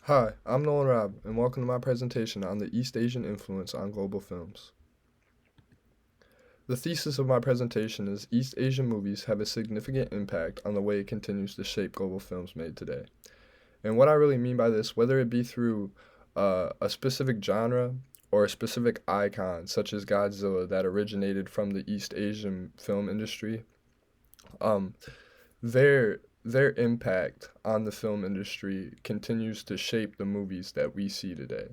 Hi, I'm Nolan Robb, and welcome to my presentation on the East Asian influence on global films. The thesis of my presentation is East Asian movies have a significant impact on the way it continues to shape global films made today. And what I really mean by this, whether it be through a specific genre or a specific icon, such as Godzilla, that originated from the East Asian film industry, um, their impact on the film industry continues to shape the movies that we see today.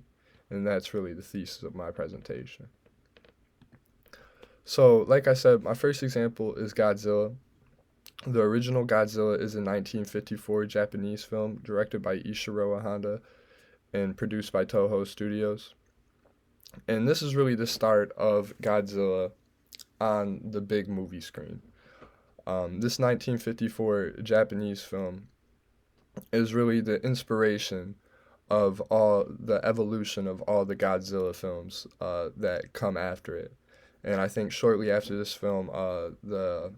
And that's really the thesis of my presentation. So, like I said, my first example is Godzilla. The original Godzilla is a 1954 Japanese film directed by Ishiro Honda and produced by Toho Studios. And this is really the start of Godzilla on the big movie screen. This 1954 Japanese film is really the inspiration of all the evolution of all the Godzilla films that come after it. And I think shortly after this film, the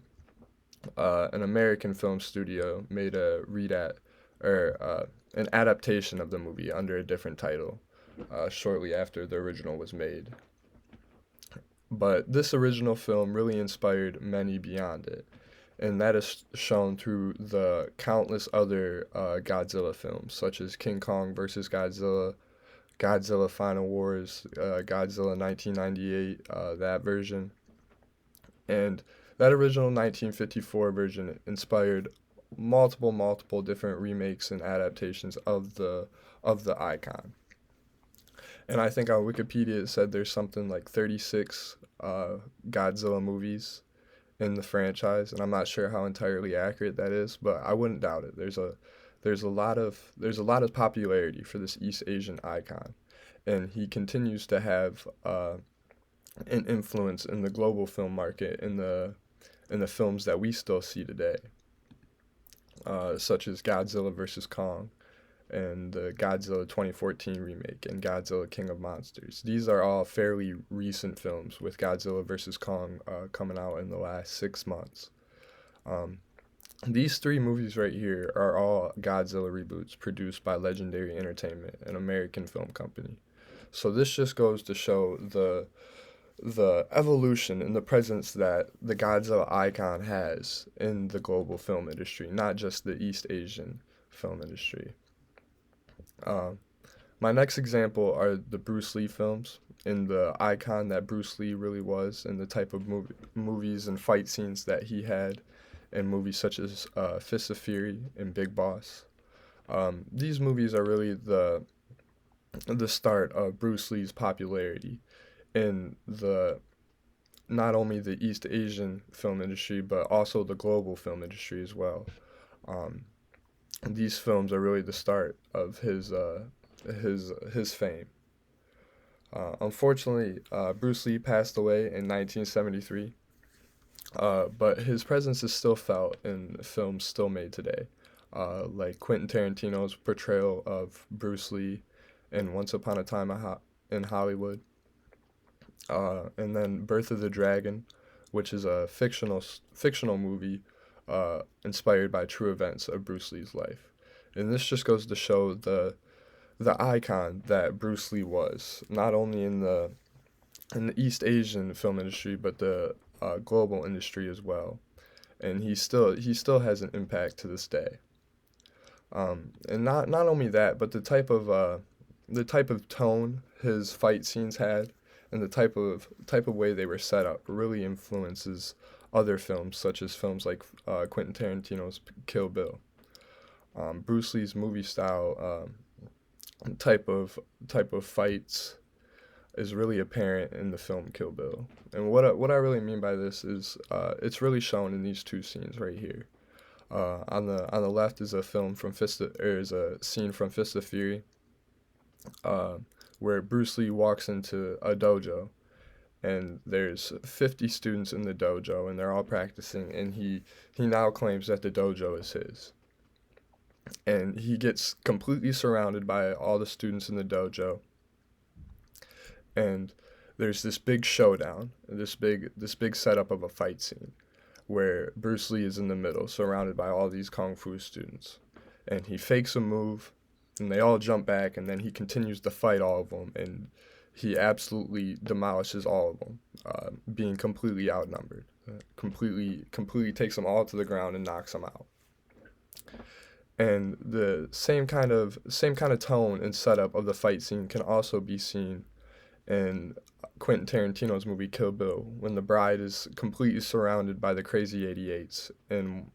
an American film studio made a an adaptation of the movie under a different title shortly after the original was made. But this original film really inspired many beyond it, and that is shown through the countless other Godzilla films, such as King Kong versus Godzilla, Godzilla Final Wars, Godzilla 1998, that version, and that original 1954 version inspired multiple different remakes and adaptations of the icon. And I think on Wikipedia it said there's something like 36 Godzilla movies in the franchise, and I'm not sure how entirely accurate that is, but I wouldn't doubt it. There's a lot of popularity for this East Asian icon, and he continues to have an influence in the global film market in the films that we still see today, such as Godzilla vs Kong and the Godzilla 2014 remake and Godzilla King of Monsters. These are all fairly recent films, with Godzilla vs Kong coming out in the last 6 months. Um, these three movies right here are all Godzilla reboots produced by Legendary Entertainment, an American film company. So this just goes to show the evolution and the presence that the Godzilla icon has in the global film industry, not just the East Asian film industry. Uh, my next example are the Bruce Lee films and the icon that Bruce Lee really was, and the type of movies and fight scenes that he had in movies such as Fist of Fury and Big Boss. These movies are really the start of Bruce Lee's popularity in the not only the East Asian film industry but also the global film industry as well. Um, these films are really the start of his fame. Unfortunately, Bruce Lee passed away in 1973, but his presence is still felt in films still made today, like Quentin Tarantino's portrayal of Bruce Lee in Once Upon a Time in Hollywood, and then Birth of the Dragon, which is a fictional movie inspired by true events of Bruce Lee's life. And this just goes to show the icon that Bruce Lee was, not only in the East Asian film industry, but the global industry as well. And he still has an impact to this day. And not only that, but the type of tone his fight scenes had, and the type of way they were set up really influences other films, such as films like Quentin Tarantino's Kill Bill. Bruce Lee's movie style, type of fights is really apparent in the film Kill Bill. And what I really mean by this is it's really shown in these two scenes right here. On the left is is a scene from Fist of Fury, uh, where Bruce Lee walks into a dojo, and there's 50 students in the dojo, and they're all practicing, and he now claims that the dojo is his, and he gets completely surrounded by all the students in the dojo, and there's this big showdown, this big setup of a fight scene where Bruce Lee is in the middle, surrounded by all these kung fu students, and he fakes a move, and they all jump back, and then he continues to fight all of them, and he absolutely demolishes all of them, being completely outnumbered. Completely takes them all to the ground and knocks them out. And the same kind of tone and setup of the fight scene can also be seen in Quentin Tarantino's movie Kill Bill, when the bride is completely surrounded by the crazy 88s, and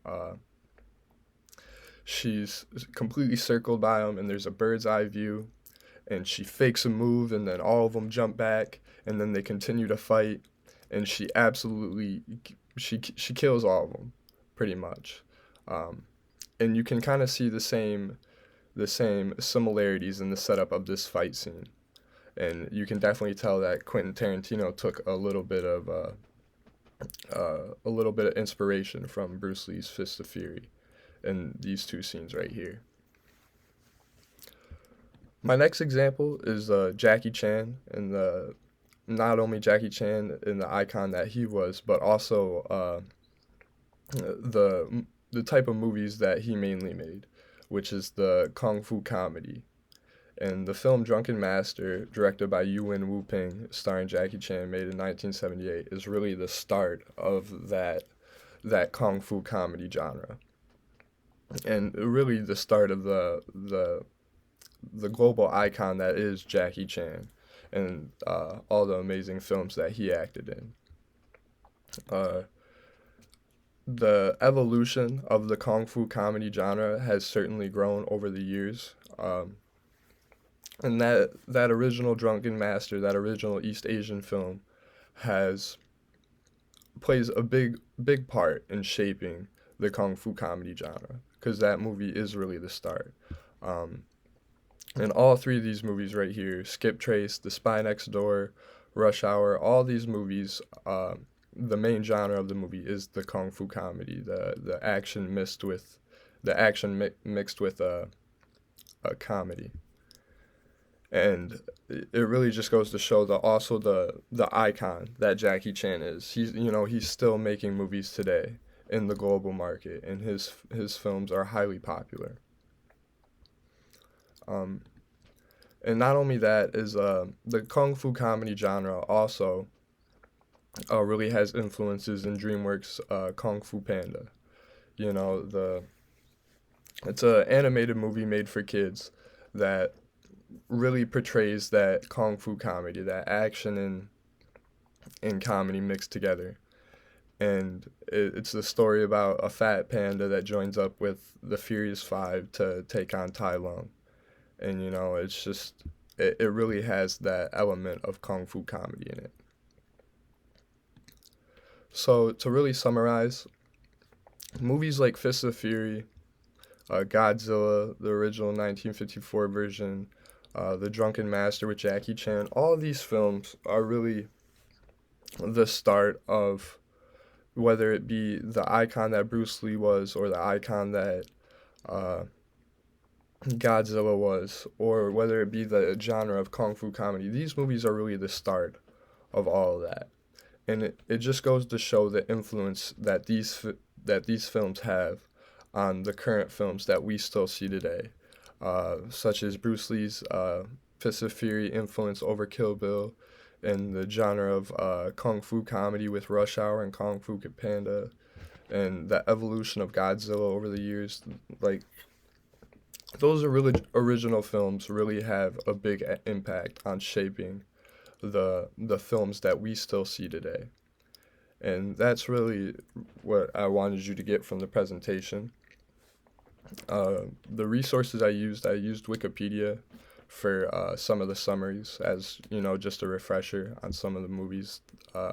she's completely circled by them, and there's a bird's eye view, and she fakes a move, and then all of them jump back, and then they continue to fight, and she kills all of them, pretty much. Um, and you can kind of see the same similarities in the setup of this fight scene, and you can definitely tell that Quentin Tarantino took a little bit of inspiration from Bruce Lee's Fist of Fury in these two scenes right here. My next example is Jackie Chan, and not only Jackie Chan and the icon that he was, but also the type of movies that he mainly made, which is the kung fu comedy. And the film Drunken Master, directed by Yuen Wu Ping, starring Jackie Chan, made in 1978, is really the start of that kung fu comedy genre, and really the start of the global icon that is Jackie Chan, and all the amazing films that he acted in. Uh, the evolution of the kung fu comedy genre has certainly grown over the years. And that original Drunken Master, that original East Asian film, has plays a big part in shaping the kung fu comedy genre, because that movie is really the start. Um, and all three of these movies right here, Skip Trace, The Spy Next Door, Rush Hour, all these movies, the main genre of the movie is the kung fu comedy, the action mixed with a comedy. And it really just goes to show the icon that Jackie Chan is. He's still making movies today in the global market, and his films are highly popular. Um, and not only that is the kung fu comedy genre also really has influences in DreamWorks' Kung Fu Panda. It's an animated movie made for kids that really portrays that kung fu comedy, that action and comedy mixed together. And it's the story about a fat panda that joins up with the Furious Five to take on Tai Lung. And it's just it really has that element of kung fu comedy in it. So to really summarize, movies like Fist of Fury, Godzilla, the original 1954 version, The Drunken Master with Jackie Chan, all of these films are really the start of, whether it be the icon that Bruce Lee was, or the icon that uh, Godzilla was, or whether it be the genre of kung fu comedy. These movies are really the start of all of that. And it just goes to show the influence that these films have on the current films that we still see today, such as Bruce Lee's Fist of Fury influence over Kill Bill, and the genre of kung fu comedy with Rush Hour and Kung Fu Panda, and the evolution of Godzilla over the years. Like, those original films really have a big impact on shaping the films that we still see today. And that's really what I wanted you to get from the presentation. The resources I used Wikipedia for some of the summaries, as just a refresher on some of the movies. I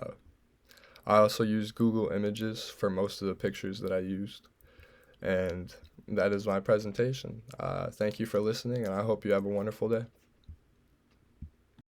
also used Google Images for most of the pictures that I used. And that is my presentation. Thank you for listening, and I hope you have a wonderful day.